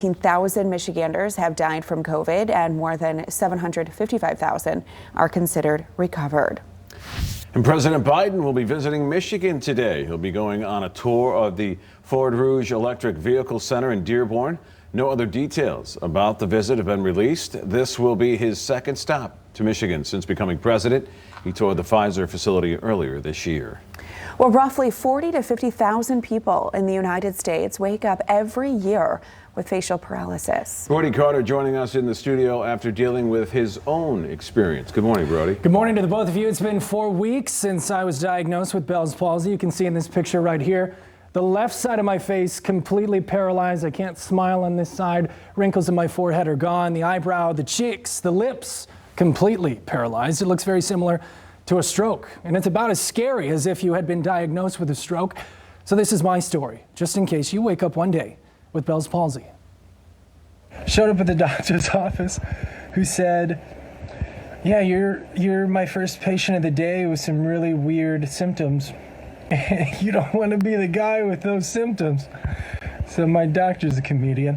1,000 Michiganders have died from COVID, and more than 755,000 are considered recovered. And President Biden will be visiting Michigan today. He'll be going on a tour of the Ford Rouge Electric Vehicle Center in Dearborn. No other details about the visit have been released. This will be his second stop to Michigan since becoming president. He toured the Pfizer facility earlier this year. Well, roughly 40 to 50,000 people in the United States wake up every year with facial paralysis. Brody Carter joining us in the studio after dealing with his own experience. Good morning, Brody. Good morning to the both of you. It's been 4 weeks since I was diagnosed with Bell's palsy. You can see in this picture right here, the left side of my face completely paralyzed. I can't smile on this side. Wrinkles in my forehead are gone. The eyebrow, the cheeks, the lips, completely paralyzed. It looks very similar to a stroke, and it's about as scary as if you had been diagnosed with a stroke. So this is my story, just in case you wake up one day with Bell's palsy. Showed up at the doctor's office, who said, yeah, you're my first patient of the day with some really weird symptoms. You don't want to be the guy with those symptoms. So my doctor's a comedian,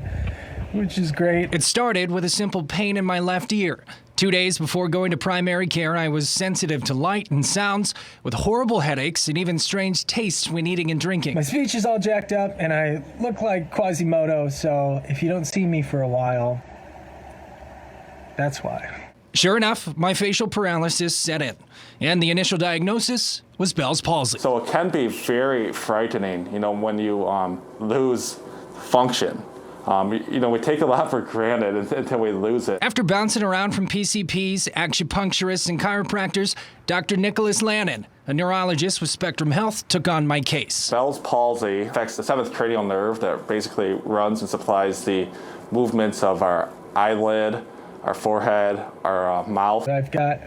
which is great. It started with a simple pain in my left ear. 2 days before going to primary care, I was sensitive to light and sounds, with horrible headaches and even strange tastes when eating and drinking. My speech is all jacked up, and I look like Quasimodo, so if you don't see me for a while, that's why. Sure enough, my facial paralysis set in, and the initial diagnosis was Bell's palsy. So it can be very frightening, when you lose function. We take a lot for granted until we lose it. After bouncing around from PCPs, acupuncturists, and chiropractors, Dr. Nicholas Lannon, a neurologist with Spectrum Health, took on my case. Bell's palsy affects the 7th cranial nerve that basically runs and supplies the movements of our eyelid, our forehead, our mouth. I've got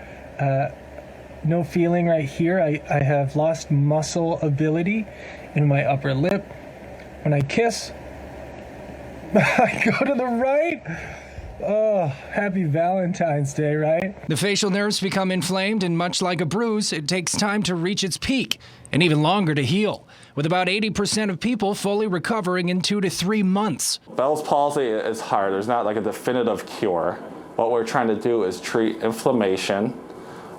no feeling right here. I have lost muscle ability in my upper lip. When I kiss, I go to the right. Oh, happy Valentine's Day, right? The facial nerves become inflamed, and much like a bruise, it takes time to reach its peak and even longer to heal, with about 80% of people fully recovering in 2 to 3 months. Bell's palsy is hard. There's not like a definitive cure. What we're trying to do is treat inflammation,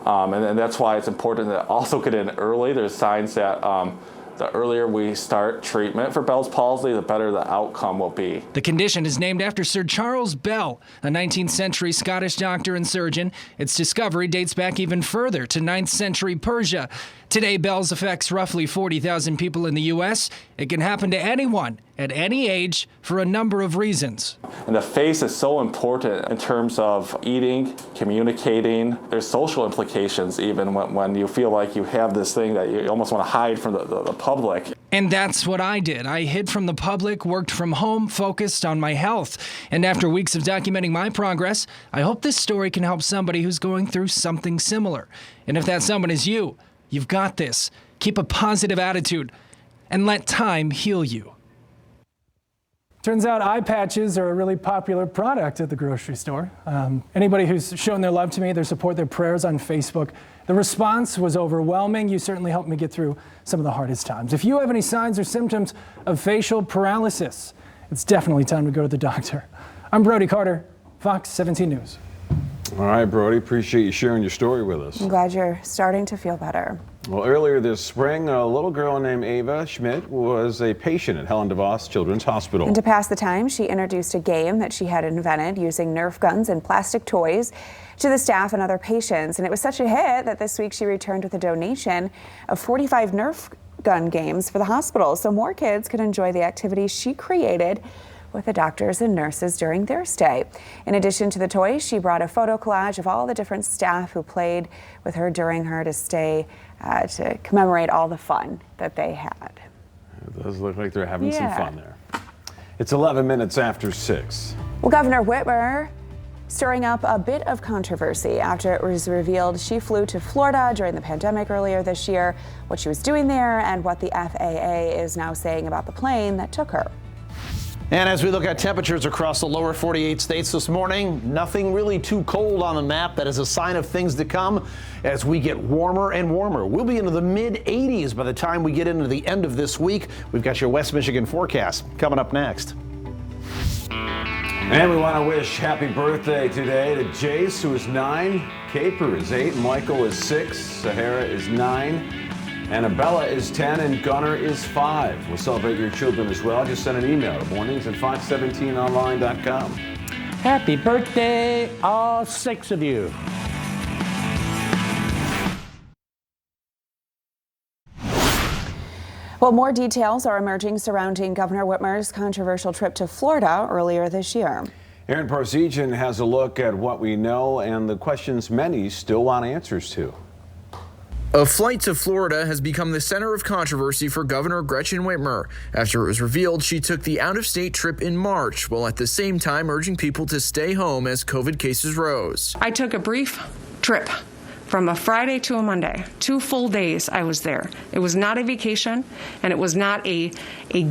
and that's why it's important to also get in early. There's signs that the earlier we start treatment for Bell's palsy, the better the outcome will be. The condition is named after Sir Charles Bell, a 19th century Scottish doctor and surgeon. Its discovery dates back even further to 9th century Persia. Today, Bell's affects roughly 40,000 people in the U.S. It can happen to anyone at any age for a number of reasons. And the face is so important in terms of eating, communicating. There's social implications even when you feel like you have this thing that you almost want to hide from the public. And that's what I did. I hid from the public, worked from home, focused on my health. And after weeks of documenting my progress, I hope this story can help somebody who's going through something similar. And if that someone is you, you've got this. Keep a positive attitude and let time heal you. Turns out eye patches are a really popular product at the grocery store. Anybody who's shown their love to me, their support, their prayers on Facebook, the response was overwhelming. You certainly helped me get through some of the hardest times. If you have any signs or symptoms of facial paralysis, it's definitely time to go to the doctor. I'm Brody Carter, Fox 17 News. All right, Brody, appreciate you sharing your story with us. I'm glad you're starting to feel better. Well, earlier this spring, a little girl named Ava Schmidt was a patient at Helen DeVos Children's Hospital. And to pass the time, she introduced a game that she had invented using Nerf guns and plastic toys to the staff and other patients. And it was such a hit that this week she returned with a donation of 45 Nerf gun games for the hospital, so more kids could enjoy the activities she created with the doctors and nurses during their stay. In addition to the toys, she brought a photo collage of all the different staff who played with her during her stay to commemorate all the fun that they had. It does look like they're having some fun there. It's 11 minutes after 6. Well, Governor Whitmer stirring up a bit of controversy after it was revealed she flew to Florida during the pandemic earlier this year, what she was doing there, and what the FAA is now saying about the plane that took her. And as we look at temperatures across the lower 48 states this morning, nothing really too cold on the map. That is a sign of things to come as we get warmer and warmer. We'll be into the mid-80s by the time we get into the end of this week. We've got your West Michigan forecast coming up next. And we want to wish happy birthday today to Jace, who is 9, Caper is 8, Michael is 6, Sahara is 9, Annabella is 10, and Gunnar is 5. We'll celebrate your children as well. Just send an email to mornings@fox17online.com. Happy birthday, all 6 of you. Well, more details are emerging surrounding Governor Whitmer's controversial trip to Florida earlier this year. Aaron Parsegian has a look at what we know and the questions many still want answers to. A flight to Florida has become the center of controversy for Governor Gretchen Whitmer after it was revealed she took the out-of-state trip in March, while at the same time urging people to stay home as COVID cases rose. I took a brief trip from a Friday to a Monday. 2 full days I was there. It was not a vacation, and it was not a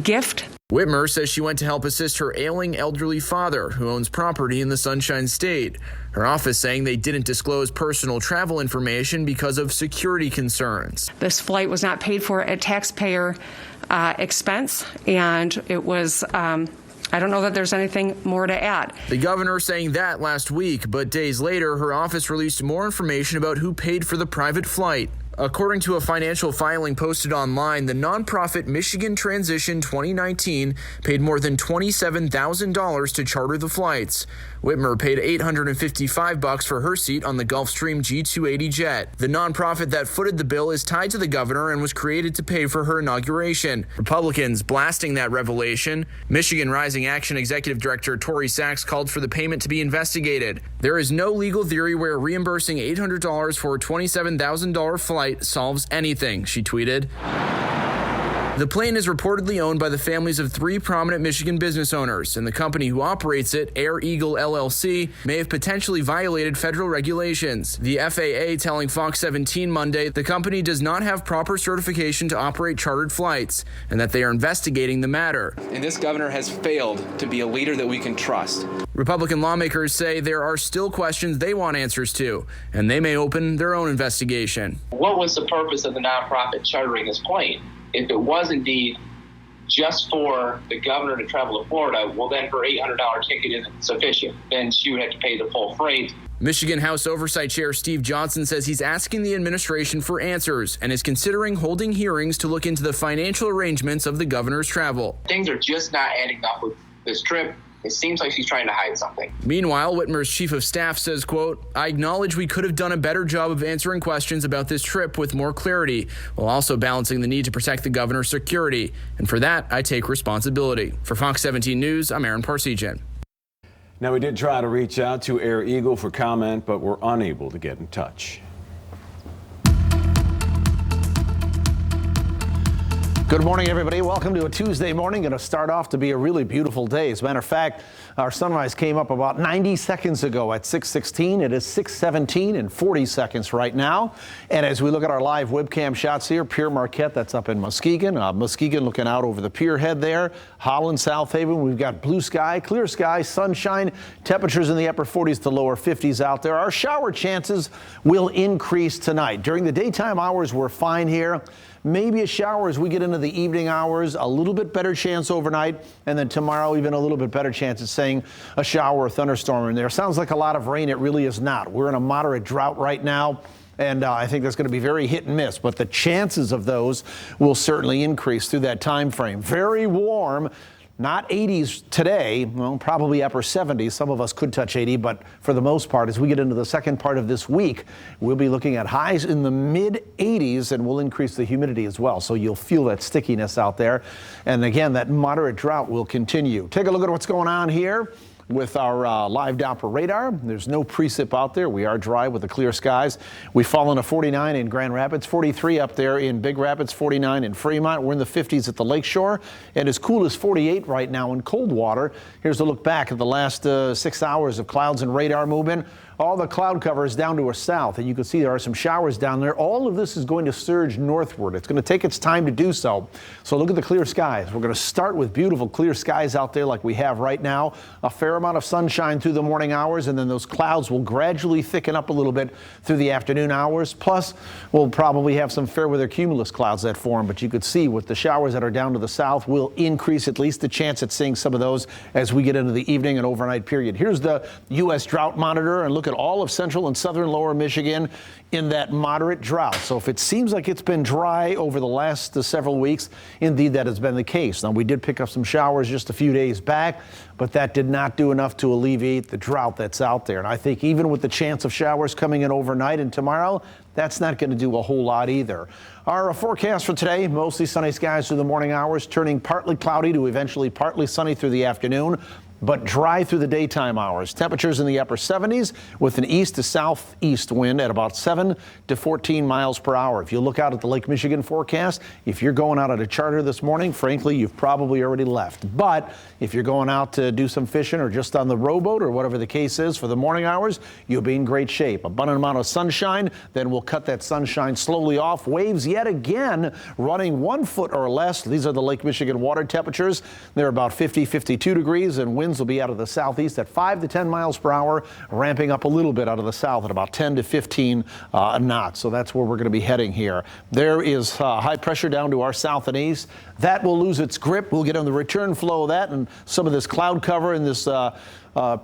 gift. Whitmer says she went to help assist her ailing elderly father, who owns property in the Sunshine State. Her office saying they didn't disclose personal travel information because of security concerns. This flight was not paid for at taxpayer expense, and it was I don't know that there's anything more to add. The governor saying that last week, but days later, her office released more information about who paid for the private flight. According to a financial filing posted online, the nonprofit Michigan Transition 2019 paid more than $27,000 to charter the flights. Whitmer paid $855 for her seat on the Gulfstream G280 jet. The nonprofit that footed the bill is tied to the governor and was created to pay for her inauguration. Republicans blasting that revelation. Michigan Rising Action Executive Director Tori Sachs called for the payment to be investigated. There is no legal theory where reimbursing $800 for a $27,000 flight solves anything, she tweeted. The plane is reportedly owned by the families of 3 prominent Michigan business owners, and the company who operates it, Air Eagle LLC, may have potentially violated federal regulations. The FAA telling Fox 17 Monday the company does not have proper certification to operate chartered flights, and that they are investigating the matter. And this governor has failed to be a leader that we can trust. Republican lawmakers say there are still questions they want answers to, and they may open their own investigation. What was the purpose of the nonprofit chartering this plane? If it was indeed just for the governor to travel to Florida, well, then her $800 ticket isn't sufficient. Then she would have to pay the full freight. Michigan House Oversight Chair Steve Johnson says he's asking the administration for answers and is considering holding hearings to look into the financial arrangements of the governor's travel. Things are just not adding up with this trip. It seems like she's trying to hide something. Meanwhile, Whitmer's chief of staff says, quote, "I acknowledge we could have done a better job of answering questions about this trip with more clarity, while also balancing the need to protect the governor's security. And for that, I take responsibility." For Fox 17 News, I'm Aaron Parsegian. Now, we did try to reach out to Air Eagle for comment, but were unable to get in touch. Good morning, everybody. Welcome to a Tuesday morning. Going to start off to be a really beautiful day. As a matter of fact, our sunrise came up about 90 seconds ago at 6:16. It is 6:17 and 40 seconds right now. And as we look at our live webcam shots here, Pier Marquette, that's up in Muskegon. Muskegon looking out over the pier head there. Holland, South Haven, we've got blue sky, clear sky, sunshine, temperatures in the upper 40s to lower 50s out there. Our shower chances will increase tonight. During the daytime hours, we're fine here. Maybe a shower as we get into the evening hours, a little bit better chance overnight, and then tomorrow even a little bit better chance of saying a shower or thunderstorm in there. Sounds like a lot of rain. It really is not. We're in a moderate drought right now, and I think that's going to be very hit and miss, but the chances of those will certainly increase through that time frame. Very warm. Not 80s today, well, probably upper 70s. Some of us could touch 80, but for the most part, as we get into the second part of this week, we'll be looking at highs in the mid 80s, and we'll increase the humidity as well. So you'll feel that stickiness out there. And again, that moderate drought will continue. Take a look at what's going on here with our live Doppler radar. There's no precip out there. We are dry with the clear skies. We've fallen to 49 in Grand Rapids, 43 up there in Big Rapids, 49 in Fremont. We're in the 50s at the lakeshore, and as cool as 48 right now in Coldwater. Here's a look back at the last 6 hours of clouds and radar movement. all the cloud cover is down to our south, and you can see there are some showers down there. All of this is going to surge northward. It's going to take its time to do so. So look at the clear skies. We're going to start with beautiful clear skies out there like we have right now. A fair amount of sunshine through the morning hours, and then those clouds will gradually thicken up a little bit through the afternoon hours. Plus, we'll probably have some fair weather cumulus clouds that form, but you could see with the showers that are down to the south will increase at least the chance at seeing some of those as we get into the evening and overnight period. Here's the U.S. drought monitor, and look at all of central and southern lower Michigan in that moderate drought. So if it seems like it's been dry over the last several weeks, indeed that has been the case. Now, we did pick up some showers just a few days back, but that did not do enough to alleviate the drought that's out there. And I think even with the chance of showers coming in overnight and tomorrow, that's not going to do a whole lot either. Our forecast for today, mostly sunny skies through the morning hours, turning partly cloudy to eventually partly sunny through the afternoon, but dry through the daytime hours. Temperatures in the upper 70s with an east to southeast wind at about 7 to 14 miles per hour. If you look out at the Lake Michigan forecast, if you're going out at a charter this morning, frankly, you've probably already left. But if you're going out to do some fishing or just on the rowboat or whatever the case is for the morning hours, you'll be in great shape. Abundant amount of sunshine, then we'll cut that sunshine slowly off. Waves yet again running 1 foot or less. These are the Lake Michigan water temperatures. They're about 50, 52 degrees, and winds will be out of the southeast at 5 to 10 miles per hour, ramping up a little bit out of the south at about 10 to 15 knots. So that's where we're going to be heading here. There is high pressure down to our south and east. That will lose its grip. We'll get on the return flow of that, and some of this cloud cover and this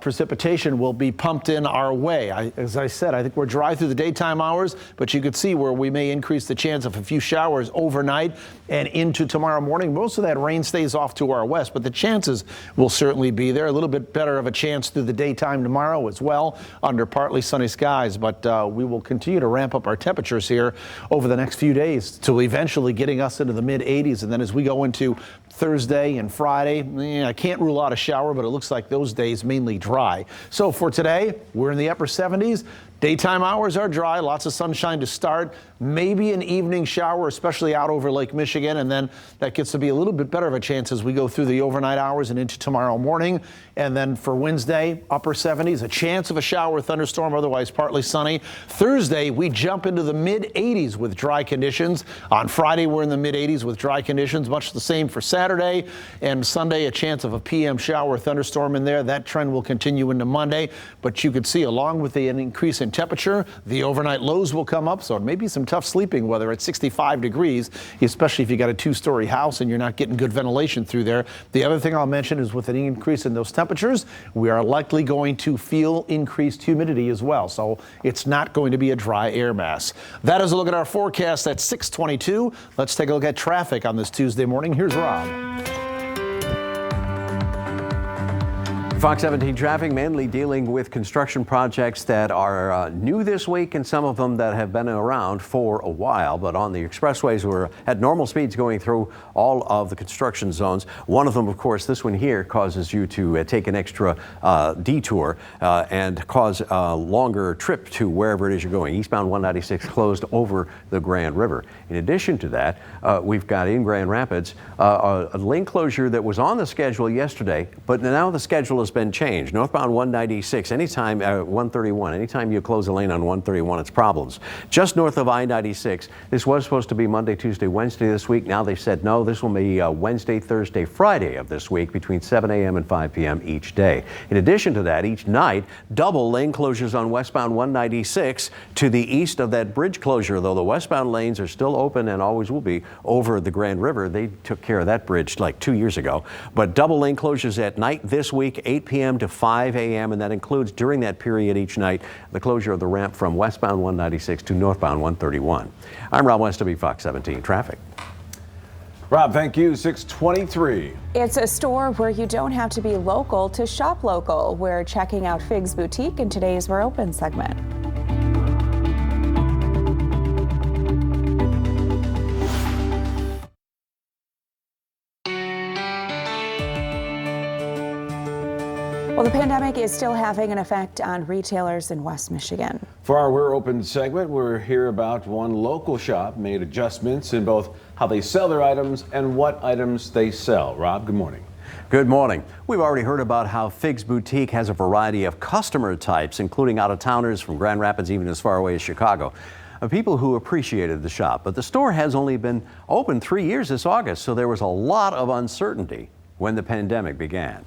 precipitation will be pumped in our way. As I said, I think we're dry through the daytime hours, but you could see where we may increase the chance of a few showers overnight and into tomorrow morning. Most of that rain stays off to our west, but the chances will certainly be there. A little bit better of a chance through the daytime tomorrow as well under partly sunny skies, but we will continue to ramp up our temperatures here over the next few days to eventually getting us into the mid 80s. And then as we go into Thursday and Friday, I can't rule out a shower, but it looks like those days mainly dry. So for today, we're in the upper 70s. Daytime hours are dry, lots of sunshine to start, maybe an evening shower, especially out over Lake Michigan, and then that gets to be a little bit better of a chance as we go through the overnight hours and into tomorrow morning. And then for Wednesday, upper 70s, a chance of a shower or thunderstorm, otherwise partly sunny. Thursday, we jump into the mid 80s with dry conditions. On Friday, we're in the mid 80s with dry conditions, much the same for Saturday. And Sunday, a chance of a PM shower or thunderstorm in there. That trend will continue into Monday, but you could see along with the increase in temperature, the overnight lows will come up, so it may be some tough sleeping weather at 65 degrees, especially if you got a 2-story house and you're not getting good ventilation through there. The other thing I'll mention is with an increase in those temperatures, we are likely going to feel increased humidity as well, so it's not going to be a dry air mass. That is a look at our forecast at 6:22. Let's take a look at traffic on this Tuesday morning. Here's Rob. Fox 17 traffic mainly dealing with construction projects that are new this week and some of them that have been around for a while. But on the expressways, we're at normal speeds going through all of the construction zones. One of them, of course, this one here causes you to take an extra detour and cause a longer trip to wherever it is you're going. Eastbound 196 closed over the Grand River. In addition to that, we've got in Grand Rapids a lane closure that was on the schedule yesterday, but now the schedule has been changed. Northbound 196, anytime 131, anytime you close a lane on 131, it's problems. Just north of I-96, this was supposed to be Monday, Tuesday, Wednesday this week. Now they said no, this will be Wednesday, Thursday, Friday of this week between 7 a.m. and 5 p.m. each day. In addition to that, each night, double lane closures on westbound 196 to the east of that bridge closure, though the westbound lanes are still open and always will be over the Grand River. They took care of that bridge like 2 years ago. But double lane closures at night this week, 8 p.m. to 5 a.m. and that includes during that period each night the closure of the ramp from westbound 196 to northbound 131. I'm Rob Westerby, Fox 17 Traffic. Rob, thank you. 6:23. It's a store where you don't have to be local to shop local. We're checking out Fig's Boutique in today's We're Open segment. Well, the pandemic is still having an effect on retailers in West Michigan. For our We're Open segment, we're here about one local shop made adjustments in both how they sell their items and what items they sell. Rob, good morning. Good morning. We've already heard about how Figs Boutique has a variety of customer types, including out-of-towners from Grand Rapids, even as far away as Chicago. People who appreciated the shop. But the store has only been open 3 years this August, so there was a lot of uncertainty when the pandemic began.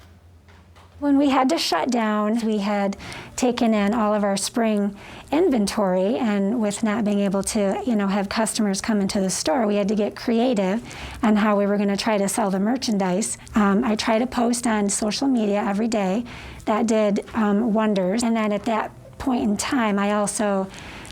When we had to shut down, we had taken in all of our spring inventory, and with not being able to, have customers come into the store, we had to get creative on how we were going to try to sell the merchandise. I try to post on social media every day. That did wonders. And then at that point in time, I also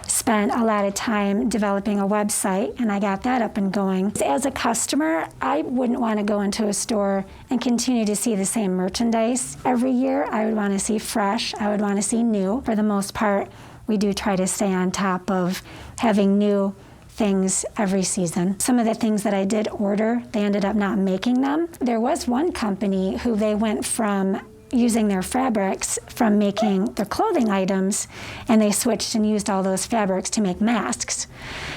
spent a lot of time developing a website, and I got that up and going. As a customer, I wouldn't want to go into a store and continue to see the same merchandise every year. I would want to see fresh. I would want to see new. For the most part, we do try to stay on top of having new things every season. Some of the things that I did order, they ended up not making them. There was one company who they went from using their fabrics from making their clothing items, and they switched and used all those fabrics to make masks.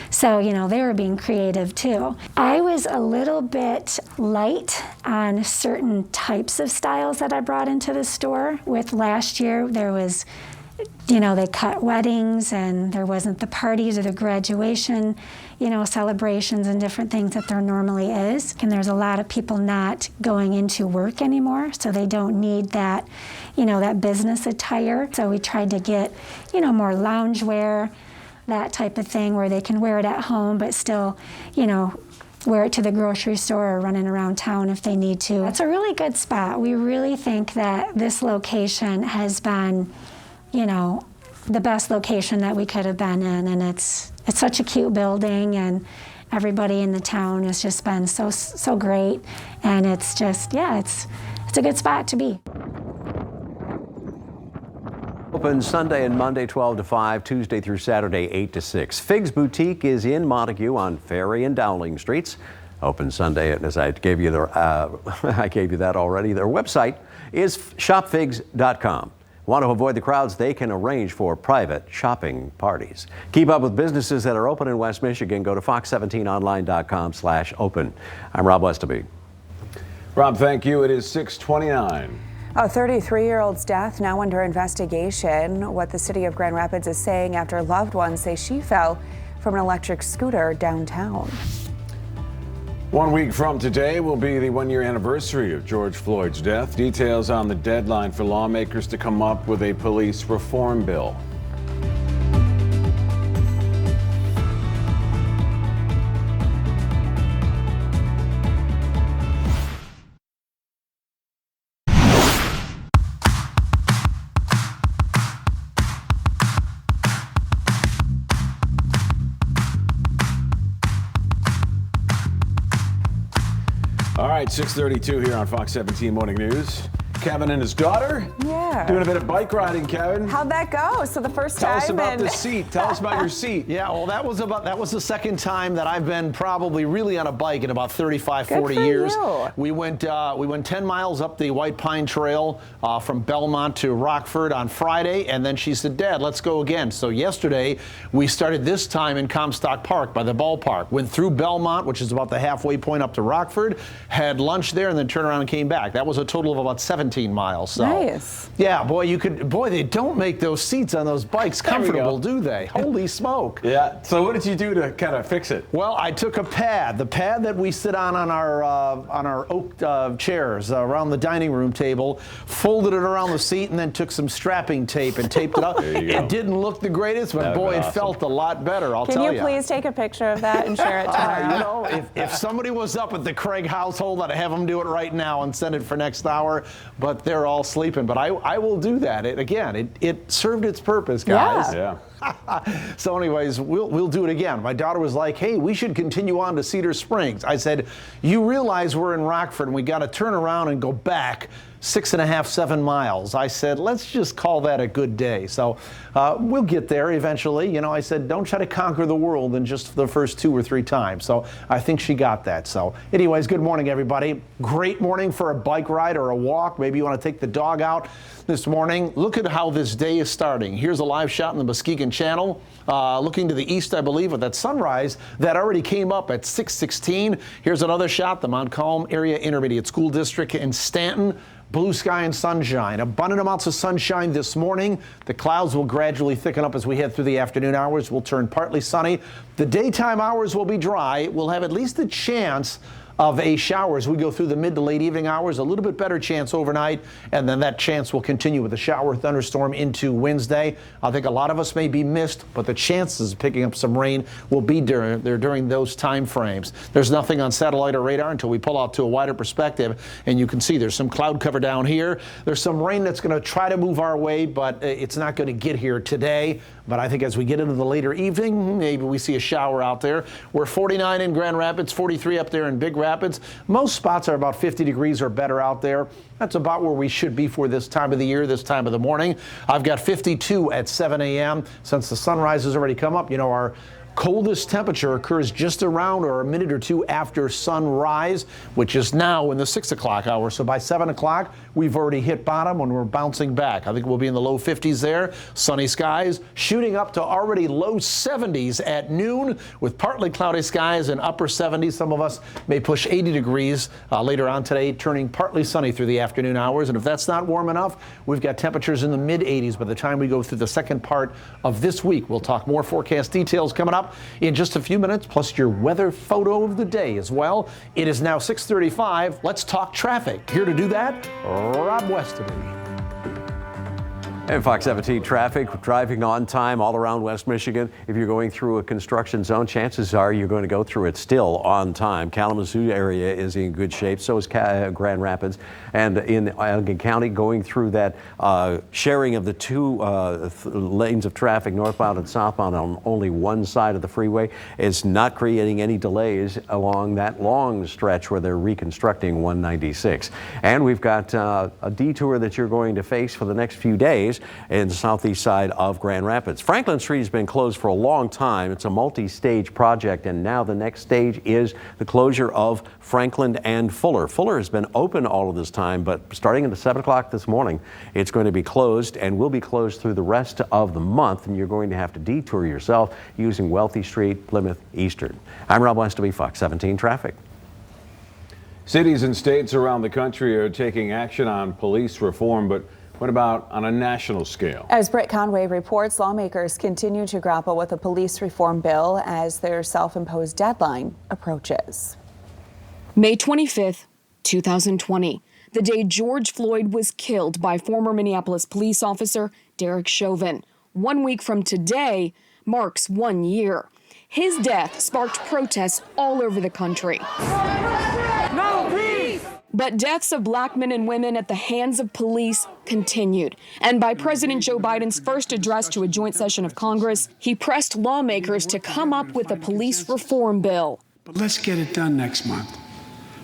So, they were being creative too. I was a little bit light on certain types of styles that I brought into the store. With last year, there was, they cut weddings, and there wasn't the parties or the graduation, celebrations and different things that there normally is. And there's a lot of people not going into work anymore, so they don't need that, that business attire. So we tried to get, more loungewear, that type of thing, where they can wear it at home, but still, wear it to the grocery store or running around town if they need to. It's a really good spot. We really think that this location has been, the best location that we could have been in, and it's such a cute building, and everybody in the town has just been so great, and it's just, it's a good spot to be. Open Sunday and Monday 12 to 5, Tuesday through Saturday 8 to 6. Figs Boutique is in Montague on Ferry and Dowling Streets. Open Sunday, as I gave you I gave you that already. Their website is shopfigs.com. Want to avoid the crowds? They can arrange for private shopping parties. Keep up with businesses that are open in West Michigan. Go to fox17online.com/open. I'm Rob Westerby. Rob, thank you. It is 6:29. A 33-year-old's death now under investigation. What the city of Grand Rapids is saying after loved ones say she fell from an electric scooter downtown. 1 week from today will be the one-year anniversary of George Floyd's death. Details on the deadline for lawmakers to come up with a police reform bill. All right, 6:32 here on Fox 17 Morning News. Kevin and his daughter. Yeah. Doing a bit of bike riding, Kevin. How'd that go? So the first time. Tell us about the seat. Tell us about your seat. Yeah, well, that was the second time that I've been probably really on a bike in about 35, 40 years. You. We went 10 miles up the White Pine Trail from Belmont to Rockford on Friday, and then she said, "Dad, let's go again." So yesterday we started this time in Comstock Park by the ballpark. Went through Belmont, which is about the halfway point up to Rockford, had lunch there, and then turned around and came back. That was a total of about 17 miles. So, nice. Yeah, boy, they don't make those seats on those bikes comfortable, do they? Holy smoke. Yeah. So what did you do to kind of fix it? Well, I took a pad, the pad that we sit on our oak chairs around the dining room table, folded it around the seat, and then took some strapping tape and taped it up. It didn't look the greatest, but boy, it felt a lot better, I'll tell you. Can you please take a picture of that and share it tomorrow? If somebody was up at the Craig household, I'd have them do it right now and send it for next hour, but they're all sleeping. But I will do that. It served its purpose, guys. Yeah. So anyways, we'll do it again. My daughter was like, "Hey, we should continue on to Cedar Springs." I said, "You realize we're in Rockford and we got to turn around and go back 6.5, 7 miles. I said, let's just call that a good day. So we'll get there eventually. You know, I said, don't try to conquer the world in just the first 2 or 3 times. So I think she got that. So anyways, good morning, everybody. Great morning for a bike ride or a walk. Maybe you want to take the dog out this morning. Look at how this day is starting. Here's a live shot in the Muskegon Channel. Looking to the east, I believe, with that sunrise that already came up at 6:16. Here's another shot, the Montcalm Area Intermediate School District in Stanton. Blue sky and sunshine. Abundant amounts of sunshine this morning. The clouds will gradually thicken up as we head through the afternoon hours. We'll turn partly sunny. The daytime hours will be dry. We'll have at least a chance of a shower as we go through the mid to late evening hours. A little bit better chance overnight, and then that chance will continue with a shower thunderstorm into Wednesday. I think a lot of us may be missed, but the chances of picking up some rain will be during those time frames. There's nothing on satellite or radar until we pull out to a wider perspective, and you can see there's some cloud cover down here. There's some rain that's going to try to move our way, but it's not going to get here today. But I think as we get into the later evening, maybe we see a shower out there. We're 49 in Grand Rapids, 43 up there in Big Rapids. Most spots are about 50 degrees or better out there. That's about where we should be for this time of the year, this time of the morning. I've got 52 at 7 a.m. Since the sunrise has already come up, you know, our coldest temperature occurs just around or a minute or two after sunrise, which is now in the 6 o'clock hour. So by 7 o'clock, we've already hit bottom and we're bouncing back. I think we'll be in the low 50s there. Sunny skies shooting up to already low 70s at noon with partly cloudy skies and upper 70s. Some of us may push 80 degrees later on today, turning partly sunny through the afternoon hours. And if that's not warm enough, we've got temperatures in the mid 80s by the time we go through the second part of this week. We'll talk more forecast details coming up in just a few minutes, plus your weather photo of the day as well. It is now 6:35. Let's talk traffic. Here to do that, Rob Westerby. And Fox 17 traffic, driving on time all around West Michigan. If you're going through a construction zone, chances are you're going to go through it still on time. Kalamazoo area is in good shape, so is Grand Rapids. And in Allegan County, going through that sharing of the 2 lanes of traffic, northbound and southbound, on only one side of the freeway is not creating any delays along that long stretch where they're reconstructing 196. And we've got a detour that you're going to face for the next few days in the southeast side of Grand Rapids. Franklin Street has been closed for a long time. It's a multi-stage project, and now the next stage is the closure of Franklin and Fuller. Fuller has been open all of this time, but starting at 7 o'clock this morning, it's going to be closed and will be closed through the rest of the month, and you're going to have to detour yourself using Wealthy Street, Plymouth Eastern. I'm Rob Westerby, Fox 17 Traffic. Cities and states around the country are taking action on police reform, but what about on a national scale? As Britt Conway reports, lawmakers continue to grapple with a police reform bill as their self-imposed deadline approaches. May 25th, 2020, the day George Floyd was killed by former Minneapolis police officer Derek Chauvin. 1 week from today marks 1 year. His death sparked protests all over the country. No peace! But deaths of black men and women at the hands of police continued. And by President Joe Biden's first address to a joint session of Congress, he pressed lawmakers to come up with a police reform bill. But let's get it done next month,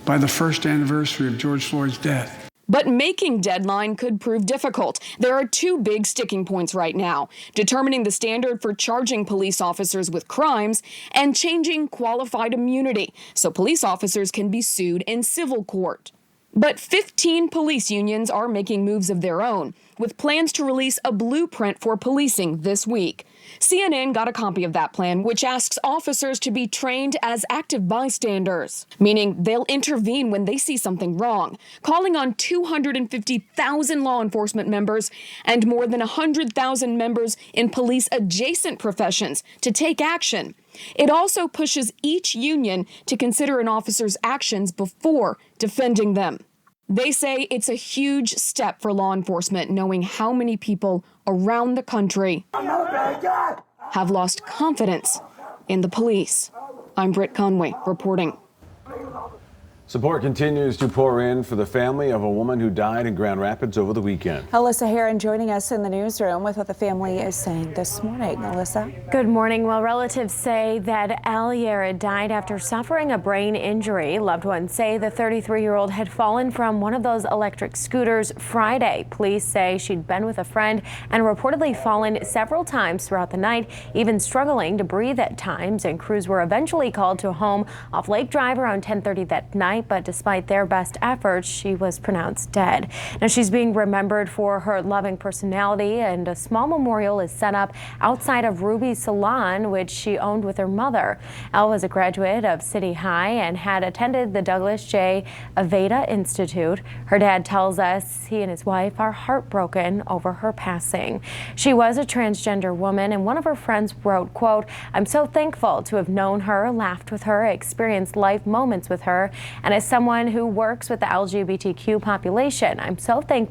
by the first anniversary of George Floyd's death. But making deadline could prove difficult. There are 2 big sticking points right now: determining the standard for charging police officers with crimes and changing qualified immunity so police officers can be sued in civil court. But 15 police unions are making moves of their own, with plans to release a blueprint for policing this week. CNN got a copy of that plan, which asks officers to be trained as active bystanders, meaning they'll intervene when they see something wrong, calling on 250,000 law enforcement members and more than 100,000 members in police-adjacent professions to take action. It also pushes each union to consider an officer's actions before defending them. They say it's a huge step for law enforcement, knowing how many people around the country have lost confidence in the police. I'm Britt Conway reporting. Support continues to pour in for the family of a woman who died in Grand Rapids over the weekend. Alyssa Heron joining us in the newsroom with what the family is saying this morning. Alyssa. Good morning. Well, relatives say that Al Yara died after suffering a brain injury. Loved ones say the 33-year-old had fallen from one of those electric scooters Friday. Police say she'd been with a friend and reportedly fallen several times throughout the night, even struggling to breathe at times. And crews were eventually called to a home off Lake Drive around 10:30 that night. But despite their best efforts, she was pronounced dead. Now she's being remembered for her loving personality, and a small memorial is set up outside of Ruby's Salon, which she owned with her mother. Elle was a graduate of City High and had attended the Douglas J. Aveda Institute. Her dad tells us he and his wife are heartbroken over her passing. She was a transgender woman, and one of her friends wrote, quote, "I'm so thankful to have known her, laughed with her, experienced life moments with her, and as someone who works with the LGBTQ population, I'm so thankful